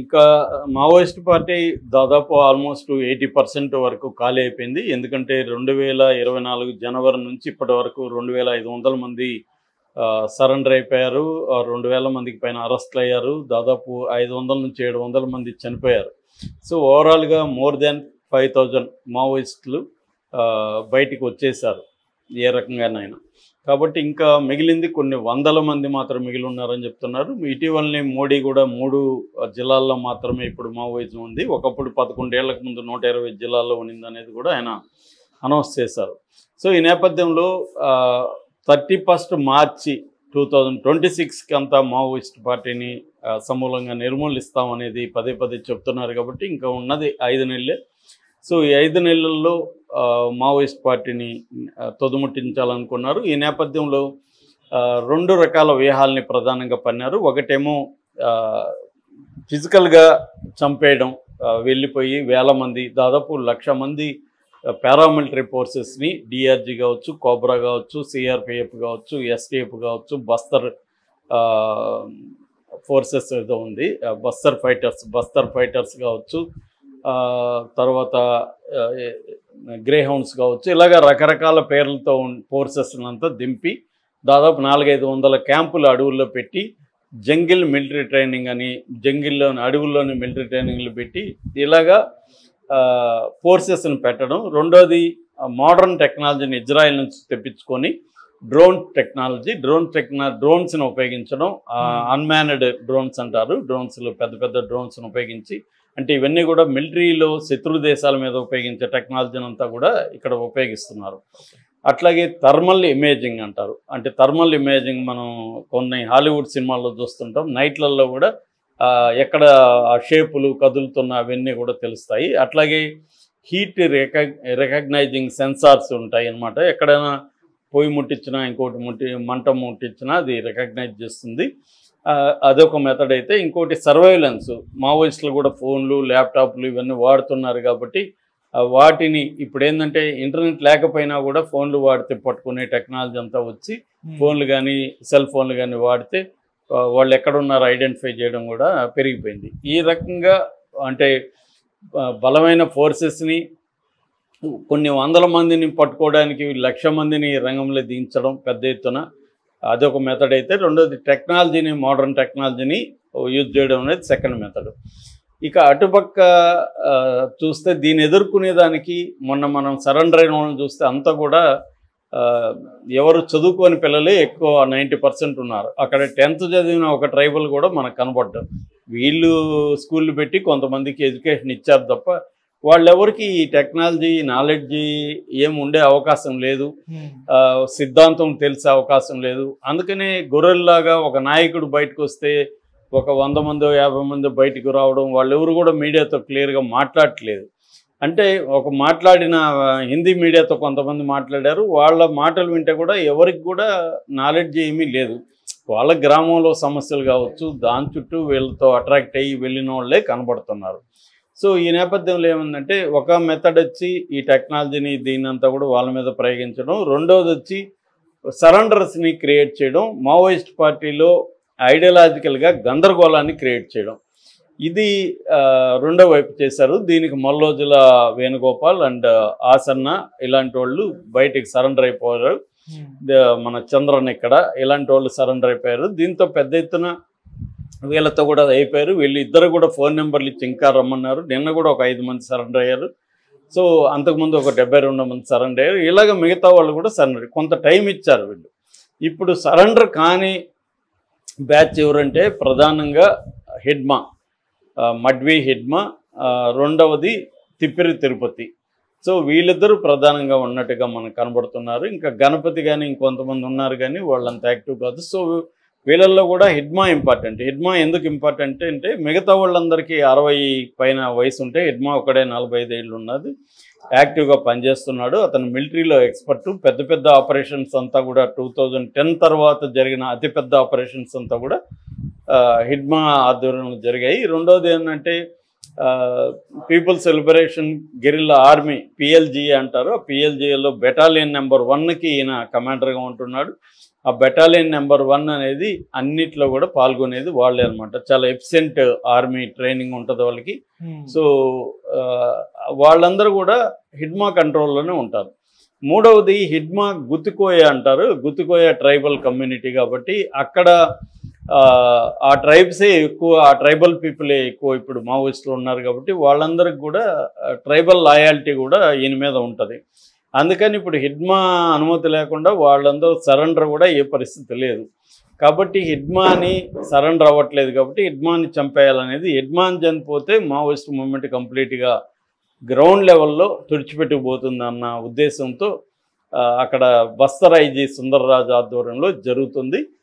ఇంకా Maoist party దాదాపు almost 80% వరకు ఖాళీ అయిపోయింది. ఎందుకంటే 2024 జనవరి నుంచి ఇప్పటి వరకు 2500 మంది సరెండర్ అయిపోయారు. 2000 మందికి పైన అరెస్ట్లు అయ్యారు. దాదాపు 500 నుంచి 700 మంది చనిపోయారు. సో ఓవరాల్గా మోర్ దాన్ 5000 మావోయిస్టులు బయటికి వచ్చేసారు ఏ రకంగానైనా. కాబట్టి ఇంకా మిగిలింది కొన్ని వందల మంది మాత్రం మిగిలి ఉన్నారని చెప్తున్నారు. ఇటీవలనే మోడీ కూడా 3 జిల్లాల్లో మాత్రమే ఇప్పుడు మావోయిజం ఉంది, ఒకప్పుడు 11 ఏళ్లకు ముందు 120 జిల్లాల్లో ఉన్నింది అనేది కూడా ఆయన అనౌన్స్ చేశారు. సో ఈ నేపథ్యంలో 31 మార్చి 2026కి అంతా మావోయిస్ట్ పార్టీని సమూలంగా నిర్మూలిస్తామనేది పదే పదే చెప్తున్నారు. కాబట్టి ఇంకా ఉన్నది 5 నెలలే. సో ఈ 5 నెలల్లో మావోయిస్ట్ పార్టీని తొదముట్టించాలనుకున్నారు. ఈ నేపథ్యంలో 2 రకాల వ్యూహాలని ప్రధానంగా పన్నారు. ఒకటేమో ఫిజికల్గా చంపేయడం, వెళ్ళిపోయి వేల మంది, దాదాపు 1,00,000 మంది పారామిలిటరీ ఫోర్సెస్ని, డిఆర్జీ కావచ్చు, కోబ్రా కావచ్చు, సిఆర్పిఎఫ్ కావచ్చు, ఎస్టీఎఫ్ కావచ్చు, బస్తర్ ఫోర్సెస్ ఏదో ఉంది, బస్తర్ ఫైటర్స్ కావచ్చు, తర్వాత గ్రేహౌండ్స్ కావచ్చు, ఇలాగ రకరకాల పేర్లతో ఫోర్సెస్ని అంతా దింపి దాదాపు 400-500 క్యాంపులు అడవుల్లో పెట్టి జంగిల్ మిలిటరీ ట్రైనింగ్ అని, అడవుల్లోని మిలిటరీ ట్రైనింగ్లు పెట్టి ఇలాగా ఫోర్సెస్ని పెట్టడం. రెండోది మోడర్న్ టెక్నాలజీని ఇజ్రాయెల్ నుంచి తెప్పించుకొని డ్రోన్స్ని ఉపయోగించడం. అన్మాన్డ్ డ్రోన్స్ అంటారు, డ్రోన్స్లు పెద్ద పెద్ద డ్రోన్స్ని ఉపయోగించి, అంటే ఇవన్నీ కూడా మిలిటరీలో శత్రు దేశాల మీద ఉపయోగించే టెక్నాలజీని అంతా కూడా ఇక్కడ ఉపయోగిస్తున్నారు. అట్లాగే థర్మల్ ఇమేజింగ్ అంటారు. అంటే థర్మల్ ఇమేజింగ్ మనం కొన్ని హాలీవుడ్ సినిమాల్లో చూస్తుంటాం. నైట్లలో కూడా ఎక్కడ ఆ షేపులు కదులుతున్న అవన్నీ కూడా తెలుస్తాయి. అట్లాగే హీట్ రికగ్నైజింగ్ సెన్సార్స్ ఉంటాయి అన్నమాట. ఎక్కడైనా పొయ్యి ముట్టించినా, ఇంకోటి మంట ముట్టించినా అది రికగ్నైజ్ చేస్తుంది. అదొక మెథడ్ అయితే, ఇంకోటి సర్వైలెన్స్. మావోయిస్టులు కూడా ఫోన్లు, ల్యాప్టాప్లు ఇవన్నీ వాడుతున్నారు. కాబట్టి వాటిని ఇప్పుడు ఏంటంటే ఇంటర్నెట్ లేకపోయినా కూడా ఫోన్లు వాడితే పట్టుకునే టెక్నాలజీ అంతా వచ్చి, ఫోన్లు కానీ సెల్ ఫోన్లు కానీ వాడితే వాళ్ళు ఎక్కడున్నారో ఐడెంటిఫై చేయడం కూడా పెరిగిపోయింది. ఈ రకంగా అంటే బలమైన ఫోర్సెస్ని, కొన్ని వందల మందిని పట్టుకోవడానికి 1,00,000 మందిని రంగంలో దించడం పెద్ద ఎత్తున, అదొక మెథడ్ అయితే. రెండోది టెక్నాలజీని, మోడర్న్ టెక్నాలజీని యూజ్ చేయడం అనేది సెకండ్ మెథడ్. ఇక అటుపక్క చూస్తే దీన్ని ఎదుర్కొనేదానికి మొన్న మనం సరెండర్ అయిన వాళ్ళని చూస్తే అంతా కూడా ఎవరు చదువుకోని పిల్లలే ఎక్కువ, 90% ఉన్నారు. అక్కడ 10th చదివిన ఒక ట్రైబల్ కూడా మనకు కనబడ్డారు. వీళ్ళు స్కూళ్ళు పెట్టి కొంతమందికి ఎడ్యుకేషన్ ఇచ్చారు తప్ప వాళ్ళెవరికి ఈ టెక్నాలజీ నాలెడ్జి ఏమి ఉండే అవకాశం లేదు, సిద్ధాంతం తెలిసే అవకాశం లేదు. అందుకనే గొర్రెల్లాగా ఒక నాయకుడు బయటకు వస్తే ఒక 100 మందో 50 మందో బయటకు రావడం, వాళ్ళెవరు కూడా మీడియాతో క్లియర్గా మాట్లాడట్లేదు. అంటే ఒక మాట్లాడిన హిందీ మీడియాతో కొంతమంది మాట్లాడారు. వాళ్ళ మాటలు వింటే కూడా ఎవరికి కూడా నాలెడ్జ్ ఏమీ లేదు. వాళ్ళ గ్రామంలో సమస్యలు కావచ్చు, దాని చుట్టూ వీళ్ళతో అట్రాక్ట్ అయ్యి వెళ్ళిన వాళ్ళే కనబడుతున్నారు. సో ఈ నేపథ్యంలో ఏముందంటే, ఒక మెథడ్ వచ్చి ఈ టెక్నాలజీని దీన్నంతా కూడా వాళ్ళ మీద ప్రయోగించడం, రెండోది వచ్చి సరెండర్స్ని క్రియేట్ చేయడం, మావోయిస్ట్ పార్టీలో ఐడియాలజికల్గా గందరగోళాన్ని క్రియేట్ చేయడం. ఇది రెండో వైపు చేశారు. దీనికి మల్లోజుల వేణుగోపాల్ అండ్ ఆసన్న ఇలాంటి వాళ్ళు బయటికి సరెండర్ అయిపోయారు. మన చంద్రన్ ఇక్కడ ఇలాంటి వాళ్ళు సరెండర్ అయిపోయారు. దీంతో పెద్ద ఎత్తున వీళ్ళతో కూడా అయిపోయారు. వీళ్ళు ఇద్దరు కూడా ఫోన్ నెంబర్లు ఇచ్చి ఇంకా రమ్మన్నారు. నిన్న కూడా ఒక 5 మంది సరెండర్ అయ్యారు. సో అంతకుముందు ఒక 72 మంది సరెండర్ అయ్యారు. ఇలాగ మిగతా వాళ్ళు కూడా సరెండర్, కొంత టైం ఇచ్చారు వీళ్ళు. ఇప్పుడు సరెండర్ కాని బ్యాచ్ ఎవరంటే ప్రధానంగా హిడ్మా, మడ్వి హిడ్మా, రెండవది తిప్పిరి తిరుపతి. సో వీళ్ళిద్దరూ ప్రధానంగా ఉన్నట్టుగా మనకు కనబడుతున్నారు. ఇంకా గణపతి కానీ ఇంకొంతమంది ఉన్నారు, కానీ వాళ్ళంత యాక్టివ్ కాదు. సో వీళ్ళల్లో కూడా హిడ్మా ఇంపార్టెంట్. హిడ్మా ఎందుకు ఇంపార్టెంట్ అంటే, మిగతా వాళ్ళందరికీ 60 పైన వయసు ఉంటే హిడ్మా ఒకడే 45 ఏళ్ళు ఉన్నది, యాక్టివ్గా పనిచేస్తున్నాడు. అతను మిలిటరీలో ఎక్స్పర్టు. పెద్ద పెద్ద ఆపరేషన్స్ అంతా కూడా 2010 తర్వాత జరిగిన అతిపెద్ద ఆపరేషన్స్ అంతా కూడా హిడ్మా ఆధ్వర్యంలో జరిగాయి. రెండోది ఏంటంటే, people's liberation guerrilla army, PLGA అంటారు. ఆ పిఎల్జిఏలో బెటాలియన్ నెంబర్ 1కి ఈయన కమాండర్గా ఉంటున్నాడు. ఆ బెటాలియన్ నెంబర్ 1 అనేది అన్నిట్లో కూడా పాల్గొనేది వాళ్ళే అనమాట. చాలా ఎఫిషియెంట్ ఆర్మీ ట్రైనింగ్ ఉంటుంది వాళ్ళకి. సో వాళ్ళందరూ కూడా హిడ్మా కంట్రోల్లోనే ఉంటారు. మూడవది హిడ్మా గుత్తికోయ అంటారు. గుత్తికోయ ట్రైబల్ కమ్యూనిటీ కాబట్టి అక్కడ ఆ ట్రైబ్సే ఎక్కువ, ఆ ట్రైబల్ పీపులే ఎక్కువ ఇప్పుడు మావోయిస్టులు ఉన్నారు కాబట్టి వాళ్ళందరికి కూడా ట్రైబల్ లాయాలిటీ కూడా ఈయన మీద ఉంటుంది. అందుకని ఇప్పుడు హిడ్మా అనుమతి లేకుండా వాళ్ళందరూ సరెండర్ కూడా ఏ పరిస్థితి లేదు. కాబట్టి హిడ్మాని సరెండర్ అవ్వట్లేదు కాబట్టి హిడ్మాని చంపేయాలనేది, హిడ్మాని చనిపోతే మావోయిస్ట్ మూవ్మెంట్ కంప్లీట్గా గ్రౌండ్ లెవెల్లో తుడిచిపెట్టుకుపోతుందన్న ఉద్దేశంతో అక్కడ బస్తర్ ఐజీ సుందర్రాజ్ ఆధ్వర్యంలో జరుగుతుంది.